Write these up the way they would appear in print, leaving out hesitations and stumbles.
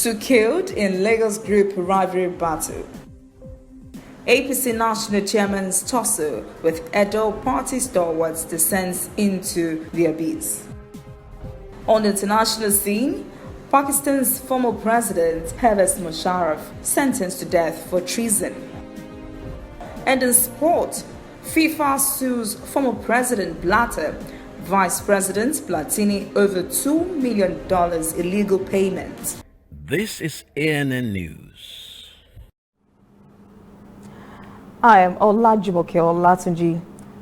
2 killed in Lagos group rivalry battle. APC National Chairman's tussle with Edo Party stalwarts descends into the abyss. On the international scene, Pakistan's former president Pervez Musharraf sentenced to death for treason. And in sport, FIFA sues former President Blatter, Vice President Platini over $2 million illegal payment. This is ANN News. I am Olajumoke Olatunji.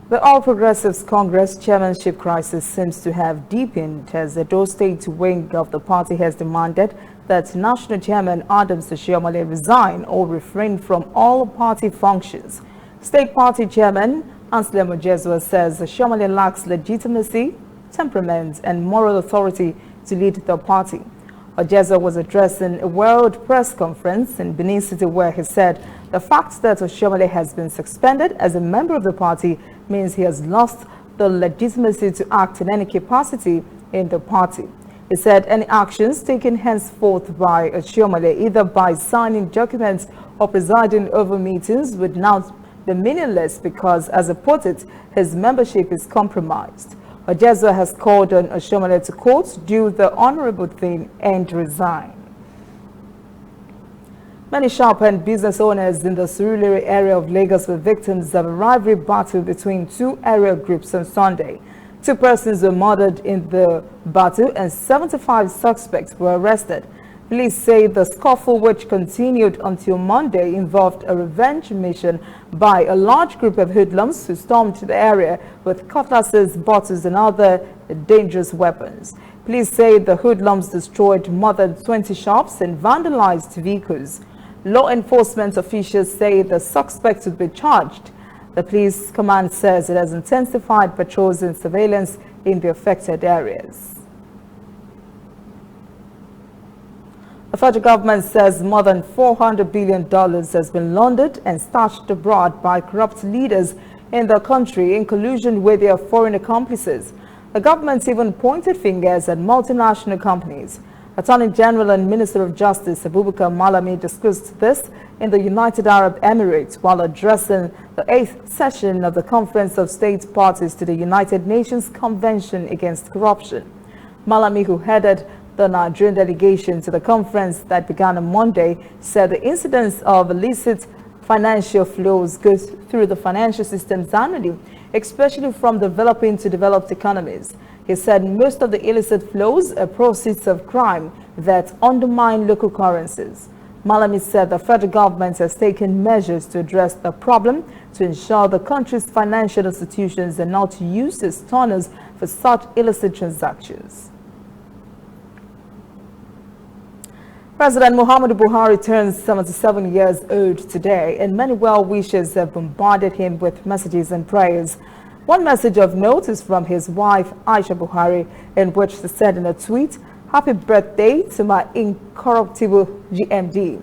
The All Progressives Congress chairmanship crisis seems to have deepened as the Edo State wing of the party has demanded that National Chairman Adams Oshiomhole resign or refrain from all party functions. State Party Chairman Anselm Ojezua says Oshiomhole lacks legitimacy, temperament, and moral authority to lead the party. Ojezua was addressing a World Press Conference in Benin City where he said the fact that Oshiomhole has been suspended as a member of the party means he has lost the legitimacy to act in any capacity in the party. He said any actions taken henceforth by Oshiomhole, either by signing documents or presiding over meetings, would now be meaningless because, as he put it, his membership is compromised. Ojezua has called on Oshiomhole to, quote, do the honorable thing and resign. Many shop and business owners in the Surulere area of Lagos were victims of a rivalry battle between two area groups on Sunday. 2 persons were murdered in the battle and 75 suspects were arrested. Police say the scuffle, which continued until Monday, involved a revenge mission by a large group of hoodlums who stormed the area with cutlasses, bottles, and other dangerous weapons. Police say the hoodlums destroyed more than 20 shops and vandalized vehicles. Law enforcement officials say the suspects would be charged. The police command says it has intensified patrols and surveillance in the affected areas. The federal government says more than $400 billion has been laundered and stashed abroad by corrupt leaders in the country in collusion with their foreign accomplices. The government even pointed fingers at multinational companies. Attorney General and Minister of Justice Abubakar Malami discussed this in the United Arab Emirates while addressing the 8th session of the Conference of State Parties to the United Nations Convention Against Corruption. Malami, who headed the Nigerian delegation to the conference that began on Monday, said the incidence of illicit financial flows goes through the financial systems annually, especially from developing to developed economies. He said most of the illicit flows are proceeds of crime that undermine local currencies. Malami said the federal government has taken measures to address the problem to ensure the country's financial institutions are not used as tunnels for such illicit transactions. President Muhammadu Buhari turns 77 years old today, and many well-wishers have bombarded him with messages and prayers. One message of note is from his wife, Aisha Buhari, in which she said in a tweet, "Happy birthday to my incorruptible GMD."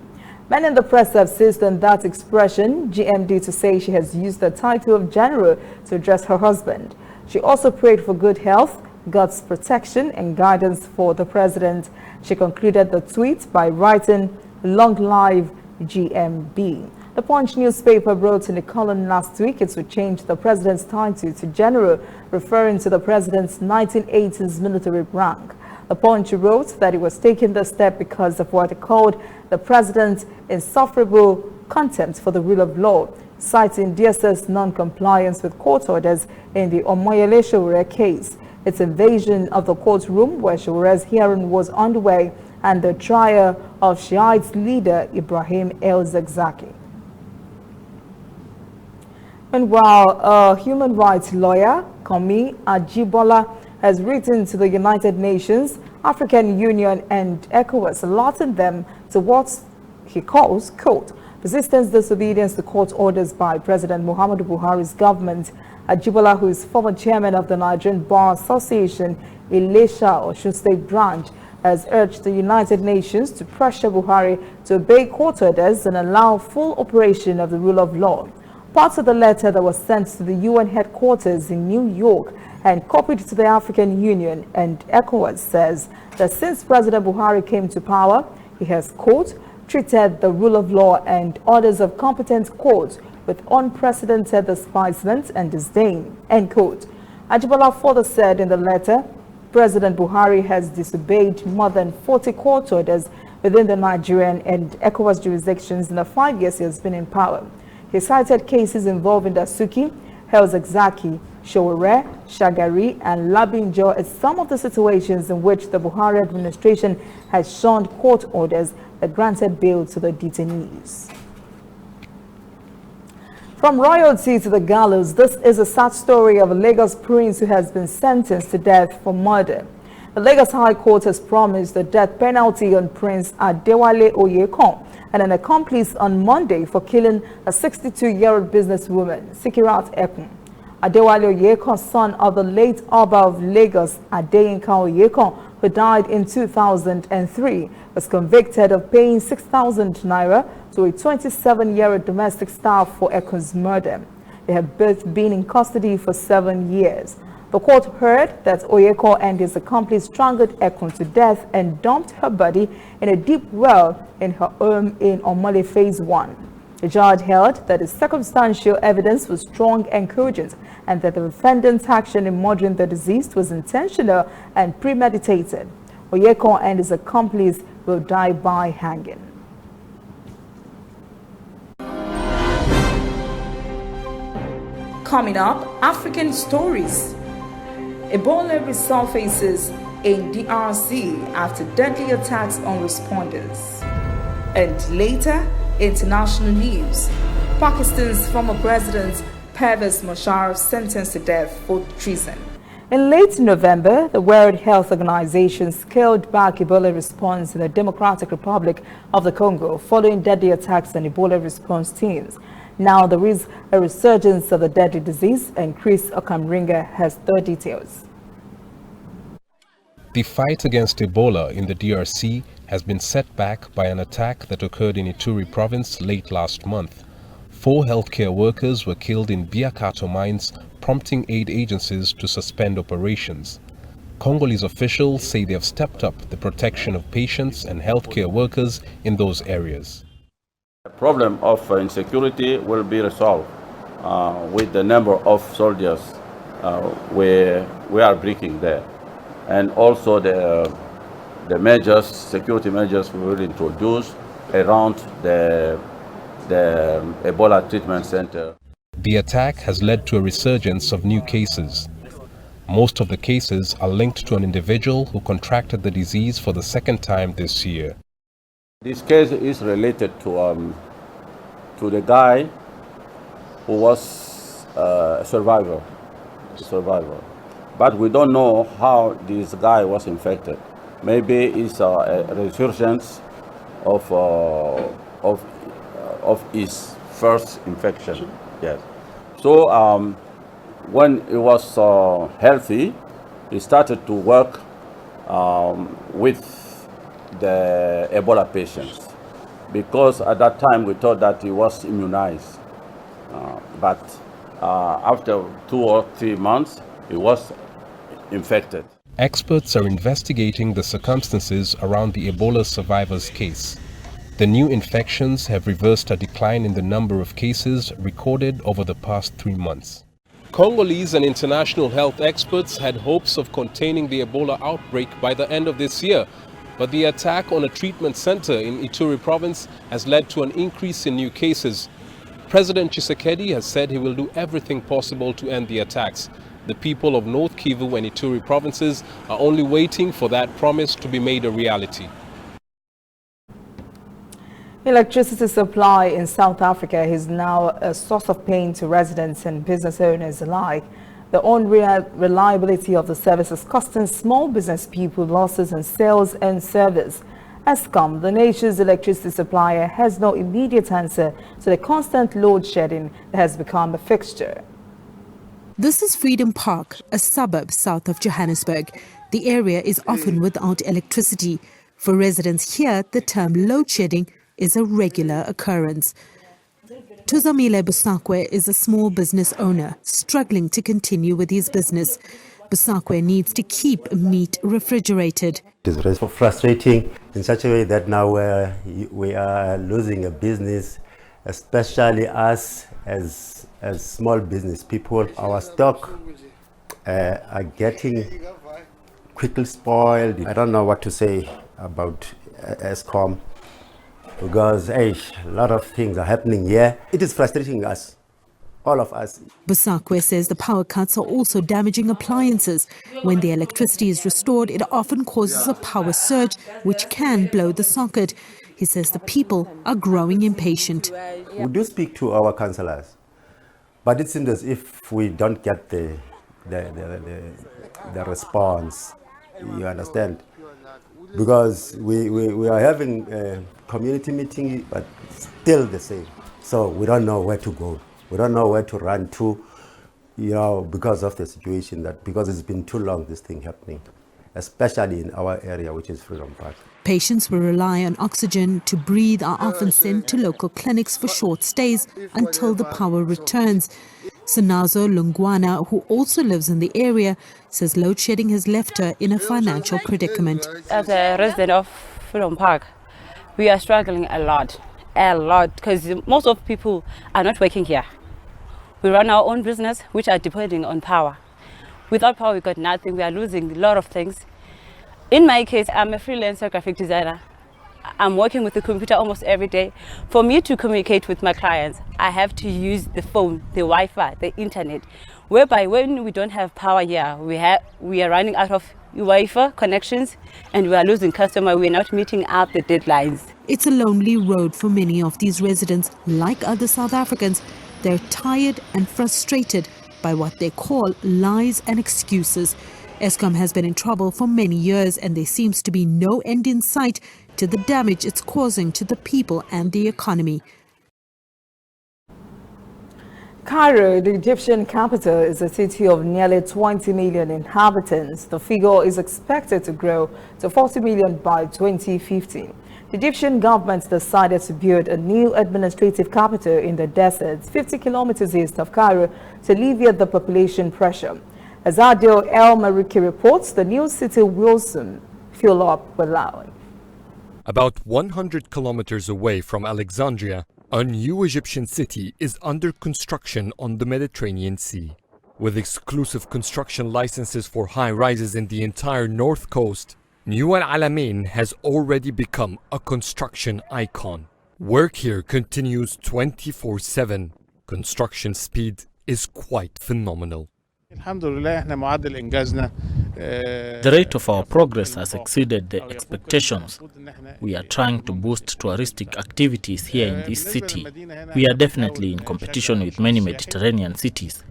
Many in the press have seized on that expression, GMD, to say she has used the title of general to address her husband. She also prayed for good health, God's protection, and guidance for the president. She concluded the tweet by writing, "Long live GMB." The Punch newspaper wrote in a column last week it would change the president's title to general, referring to the president's 1980s military rank. The Punch wrote that he was taking the step because of what he called the president's insufferable contempt for the rule of law, citing DSS non-compliance with court orders in the Omoyele Sowore case, its invasion of the courtroom where Showore's hearing was underway, and the trial of Shiite leader Ibrahim El-Zakzaky. Meanwhile, a human rights lawyer, Kami Ajibola, has written to the United Nations, African Union, and ECOWAS, alerting them to what he calls, quote, persistent disobedience to court orders by President Muhammadu Buhari's government. Ajibola, who is former chairman of the Nigerian Bar Association, Ilesha Osun State Branch, has urged the United Nations to pressure Buhari to obey court orders and allow full operation of the rule of law. Part of the letter that was sent to the UN headquarters in New York and copied to the African Union and ECOWAS says that since President Buhari came to power, He has, quote, treated the rule of law and orders of competent courts with unprecedented despisement and disdain, end quote. Ebola further said in the letter, President Buhari has disobeyed more than 40 court orders within the Nigerian and ECOWAS jurisdictions in the 5 years he has been in power. He cited cases involving Dasuki, Helzakzaki, Showore, Shagari, and Labinjo as some of the situations in which the Buhari administration has shunned court orders that granted bail to the detainees. From royalty to the gallows, this is a sad story of a Lagos prince who has been sentenced to death for murder. The Lagos High Court has promised the death penalty on Prince Adewale Oyekon and an accomplice on Monday for killing a 62-year-old businesswoman, Sikirat Ekun. Adewale Oyekon, son of the late Oba of Lagos, Adeyinka Oyekon, who died in 2003, was convicted of paying 6,000 naira to a 27-year-old domestic staff for Ekun's murder. They have both been in custody for 7 years. The court heard that Oyeko and his accomplice strangled Ekun to death and dumped her body in a deep well in her home in Omole Phase 1. The judge held that the circumstantial evidence was strong and cogent and that the defendant's action in murdering the deceased was intentional and premeditated. Oyeko and his accomplice will die by hanging. Coming up, African stories. Ebola resurfaces in DRC after deadly attacks on responders. And later, international news. Pakistan's former president Pervez Musharraf sentenced to death for treason. In late November, the World Health Organization scaled back Ebola response in the Democratic Republic of the Congo following deadly attacks on Ebola response teams. Now there is a resurgence of the deadly disease, and Chris Okamringa has the details. The fight against Ebola in the DRC has been set back by an attack that occurred in Ituri province late last month. 4 healthcare workers were killed in Biakato mines, prompting aid agencies to suspend operations. Congolese officials say they have stepped up the protection of patients and healthcare workers in those areas. The problem of insecurity will be resolved with the number of soldiers we are bringing there, and also the measures, security measures we will introduce around the Ebola treatment center. The attack has led to a resurgence of new cases. Most of the cases are linked to an individual who contracted the disease for the second time this year. This case is related to the guy who was a survivor, but we don't know how this guy was infected. Maybe it's a resurgence of his first infection. Yes. So when he was healthy, he started to work with the Ebola patients, because at that time we thought that he was immunized, but after 2 or 3 months he was infected. Experts are investigating the circumstances around the Ebola survivors' case. The new infections have reversed a decline in the number of cases recorded over the past 3 months. Congolese and international health experts had hopes of containing the Ebola outbreak by the end of this year, but the attack on a treatment center in Ituri province has led to an increase in new cases. President Tshisekedi has said he will do everything possible to end the attacks. The people of North Kivu and Ituri provinces are only waiting for that promise to be made a reality. Electricity supply in South Africa is now a source of pain to residents and business owners alike. The unreliability of the service is costing small business people losses in sales and service. Eskom, the nation's electricity supplier, has no immediate answer to the constant load shedding that has become a fixture. This is Freedom Park, a suburb south of Johannesburg. The area is often without electricity. For residents here, the term load shedding is a regular occurrence. Tuzamile Busakwe is a small business owner struggling to continue with his business. Busakwe needs to keep meat refrigerated. It is very frustrating in such a way that now we are losing a business, especially us as small business people. Our stock are getting quickly spoiled. I don't know what to say about ESCOM because a lot of things are happening here. It is frustrating us, all of us. Busakwe says the power cuts are also damaging appliances. When the electricity is restored, it often causes a power surge, which can blow the socket. He says the people are growing impatient. We do speak to our councillors, but it seems as if we don't get the response, you understand? Because we are having a community meeting, but still the same. So we don't know where to go. We don't know where to run to, because of the situation, because it's been too long, this thing happening, especially in our area, which is Freedom Park. Patients will rely on oxygen to breathe are often sent to local clinics for short stays until the power returns. Sanazo Lungwana, who also lives in the area, says load shedding has left her in a financial predicament. As a resident of Freedom Park, we are struggling a lot, because most of people are not working here. We run our own business, which are depending on power. Without power, we got nothing. We are losing a lot of things. In my case, I'm a freelancer graphic designer. I'm working with the computer almost every day. For me to communicate with my clients, I have to use the phone, the Wi-Fi, the internet, whereby when we don't have power here, we are running out of Wi-Fi connections and we are losing customers. We're not meeting up the deadlines. It's a lonely road for many of these residents. Like other South Africans, they're tired and frustrated by what they call lies and excuses. ESCOM has been in trouble for many years and there seems to be no end in sight to the damage it's causing to the people and the economy. Cairo, the Egyptian capital, is a city of nearly 20 million inhabitants. The figure is expected to grow to 40 million by 2050. The Egyptian government decided to build a new administrative capital in the desert, 50 kilometers east of Cairo, to alleviate the population pressure. As Adil El Mariki reports, the new city will soon fill up with life. About 100 kilometers away from Alexandria, a new Egyptian city is under construction on the Mediterranean Sea. With exclusive construction licenses for high-rises in the entire north coast, New Al Alamein has already become a construction icon. Work here continues 24/7. Construction speed is quite phenomenal. The rate of our progress has exceeded the expectations. We are trying to boost touristic activities here in this city. We are definitely in competition with many Mediterranean cities.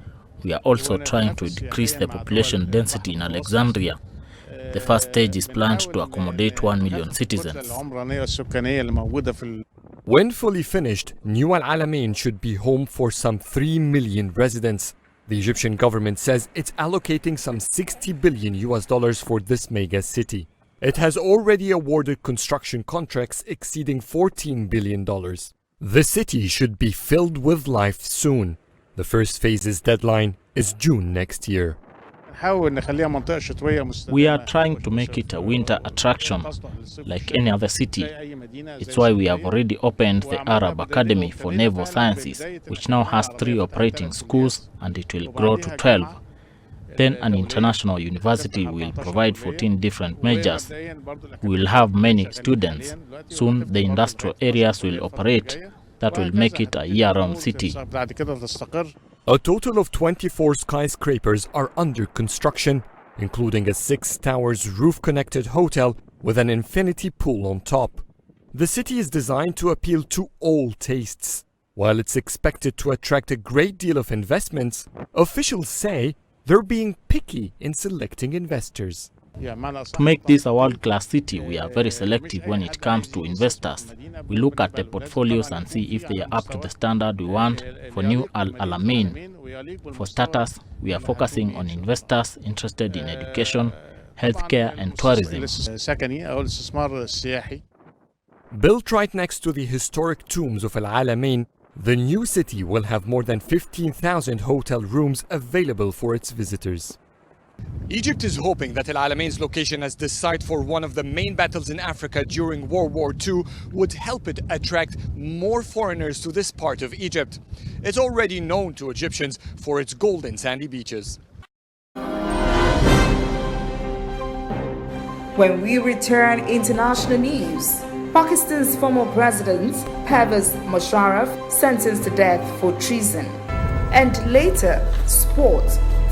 We are also trying to decrease the population density in Alexandria. The first stage is planned to accommodate 1 million citizens. When fully finished, New Al Alamein should be home for some 3 million residents. The Egyptian government says it's allocating some $60 billion for this mega city. It has already awarded construction contracts exceeding $14 billion. The city should be filled with life soon. The first phase's deadline is June next year. We are trying to make it a winter attraction like any other city. It's why we have already opened the Arab Academy for Naval Sciences, which now has 3 operating schools and it will grow to 12. Then an international university will provide 14 different majors. We will have many students. Soon the industrial areas will operate. That will make it a year-round city. A total of 24 skyscrapers are under construction, including a 6-towers roof-connected hotel with an infinity pool on top. The city is designed to appeal to all tastes. While it's expected to attract a great deal of investments, officials say they're being picky in selecting investors. To make this a world-class city, we are very selective when it comes to investors. We look at the portfolios and see if they are up to the standard we want for New Al Alamein. For starters, we are focusing on investors interested in education, healthcare and tourism. Built right next to the historic tombs of Al Alamein, the new city will have more than 15,000 hotel rooms available for its visitors. Egypt is hoping that El Alamein's location as the site for one of the main battles in Africa during World War II would help it attract more foreigners to this part of Egypt. It's already known to Egyptians for its golden sandy beaches. When we return, international news. Pakistan's former president, Pervez Musharraf, sentenced to death for treason. And later, sport.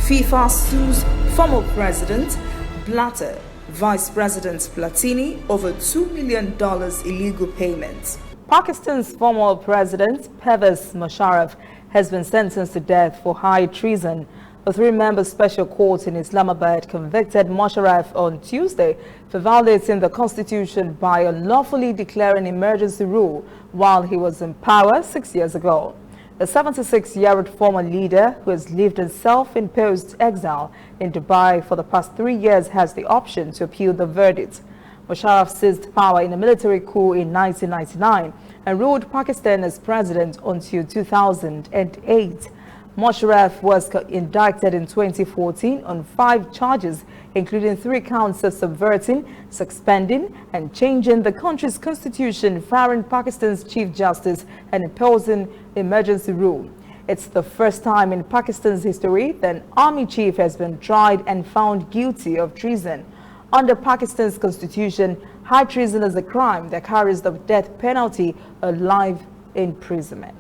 FIFA sues former president Blatter, Vice President Platini over $2 million illegal payments. Pakistan's former president, Pervez Musharraf, has been sentenced to death for high treason. A three-member special court in Islamabad convicted Musharraf on Tuesday for violating the constitution by unlawfully declaring emergency rule while he was in power 6 years ago. The 76-year-old former leader, who has lived in self-imposed exile in Dubai for the past 3 years, has the option to appeal the verdict. Musharraf seized power in a military coup in 1999 and ruled Pakistan as president until 2008. Musharraf was indicted in 2014 on 5 charges, including 3 counts of subverting, suspending, and changing the country's constitution, firing Pakistan's Chief Justice, and imposing emergency rule. It's the first time in Pakistan's history that an army chief has been tried and found guilty of treason. Under Pakistan's constitution, high treason is a crime that carries the death penalty or life imprisonment.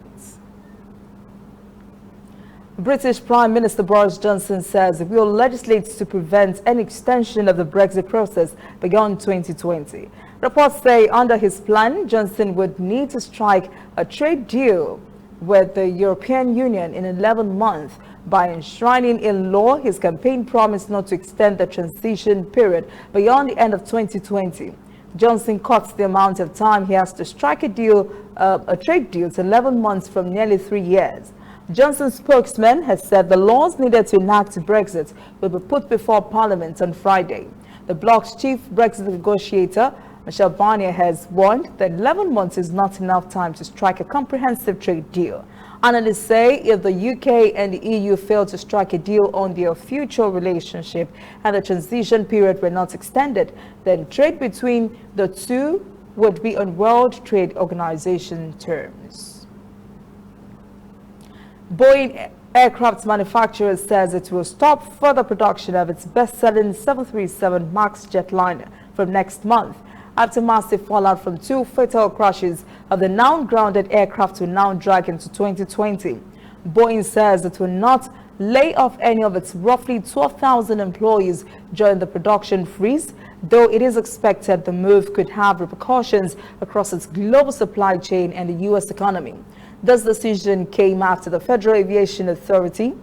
British Prime Minister Boris Johnson says he will legislate to prevent an extension of the Brexit process beyond 2020. Reports say under his plan, Johnson would need to strike a trade deal with the European Union in 11 months by enshrining in law his campaign promise not to extend the transition period beyond the end of 2020. Johnson cuts the amount of time he has to strike a trade deal to 11 months from nearly 3 years. Johnson's spokesman has said the laws needed to enact Brexit will be put before Parliament on Friday. The bloc's chief Brexit negotiator, Michel Barnier, has warned that 11 months is not enough time to strike a comprehensive trade deal. Analysts say if the UK and the EU fail to strike a deal on their future relationship and the transition period were not extended, then trade between the two would be on World Trade Organization terms. Boeing aircraft manufacturer says it will stop further production of its best-selling 737 MAX jetliner from next month after massive fallout from 2 fatal crashes of the now-grounded aircraft will now drag into 2020. Boeing says it will not lay off any of its roughly 12,000 employees during the production freeze, though it is expected the move could have repercussions across its global supply chain and the U.S. economy. This decision came after the Federal Aviation Authority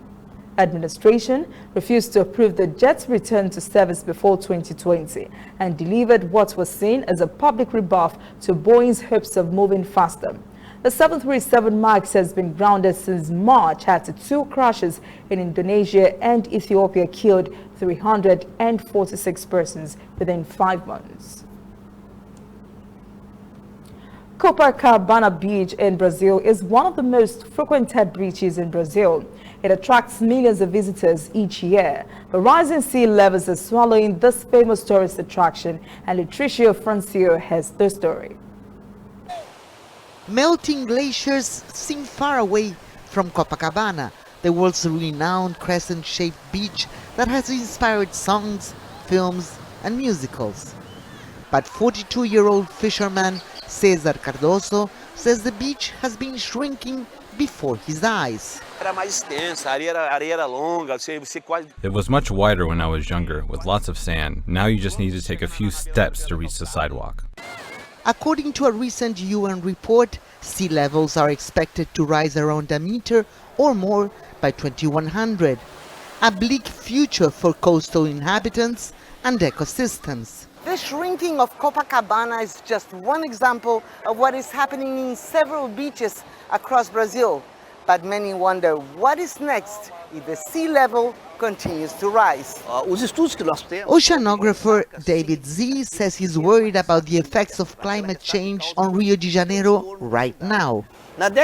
administration refused to approve the jet's return to service before 2020 and delivered what was seen as a public rebuff to Boeing's hopes of moving faster. The 737 MAX has been grounded since March after 2 crashes in Indonesia and Ethiopia killed 346 persons within 5 months. Copacabana Beach in Brazil is one of the most frequented beaches in Brazil. It attracts millions of visitors each year. The rising sea levels are swallowing this famous tourist attraction, and Latricia Francio has the story. Melting glaciers seem far away from Copacabana, the world's renowned crescent-shaped beach that has inspired songs, films, and musicals. But 42-year-old fisherman Cesar Cardoso says the beach has been shrinking before his eyes. It was much wider when I was younger, with lots of sand. Now you just need to take a few steps to reach the sidewalk. According to a recent UN report, sea levels are expected to rise around a meter or more by 2100. A bleak future for coastal inhabitants and ecosystems. The shrinking of Copacabana is just one example of what is happening in several beaches across Brazil. But many wonder what is next if the sea level continues to rise. Oceanographer David Z says he's worried about the effects of climate change on Rio de Janeiro right now. In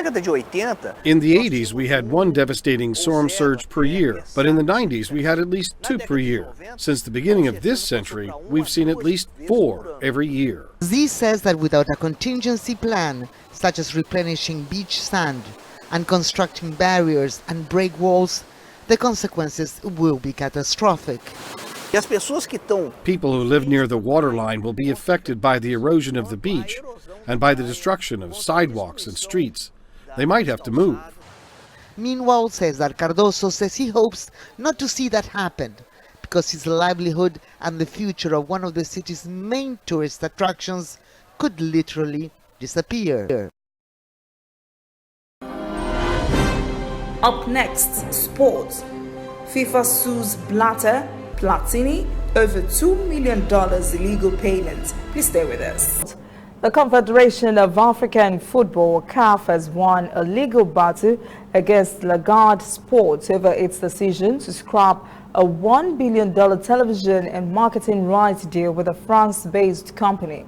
the 80s, we had one devastating storm surge per year, but in the 90s, we had at least 2 per year. Since the beginning of this century, we've seen at least 4 every year. Z says that without a contingency plan, such as replenishing beach sand and constructing barriers and break walls, the consequences will be catastrophic. People who live near the waterline will be affected by the erosion of the beach and by the destruction of sidewalks and streets. They might have to move. Meanwhile, Cesar Cardoso says he hopes not to see that happen because his livelihood and the future of one of the city's main tourist attractions could literally disappear. Up next, sports. FIFA sues Blatter, Platini over $2 million illegal payments. Please stay with us. The Confederation of African Football, CAF, has won a legal battle against Laundered Sports over its decision to scrap a $1 billion television and marketing rights deal with a France-based company.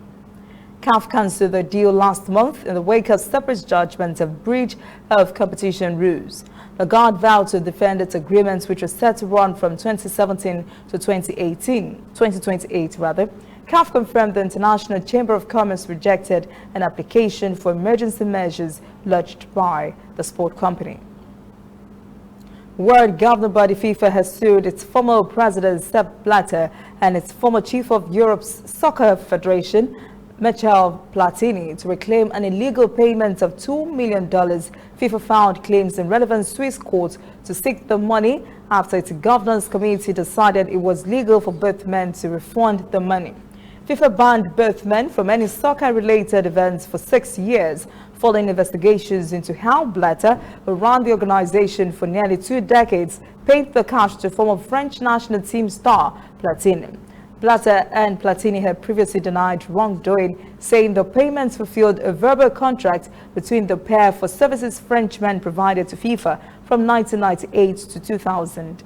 CAF cancelled the deal last month in the wake of separate judgments of breach of competition rules. Laundered vowed to defend its agreements, which was set to run from 2017 to 2028 rather. CAF confirmed the International Chamber of Commerce rejected an application for emergency measures lodged by the sport company. World governing body FIFA has sued its former president Sepp Blatter and its former chief of Europe's Soccer Federation, Michel Platini, to reclaim an illegal payment of $2 million. FIFA found claims in relevant Swiss courts to seek the money after its governance committee decided it was legal for both men to refund the money. FIFA banned both men from any soccer-related events for 6 years, following investigations into how Blatter, who ran the organization for nearly 2 decades, paid the cash to former French national team star Platini. Blatter and Platini had previously denied wrongdoing, saying the payments fulfilled a verbal contract between the pair for services Frenchmen provided to FIFA from 1998 to 2002.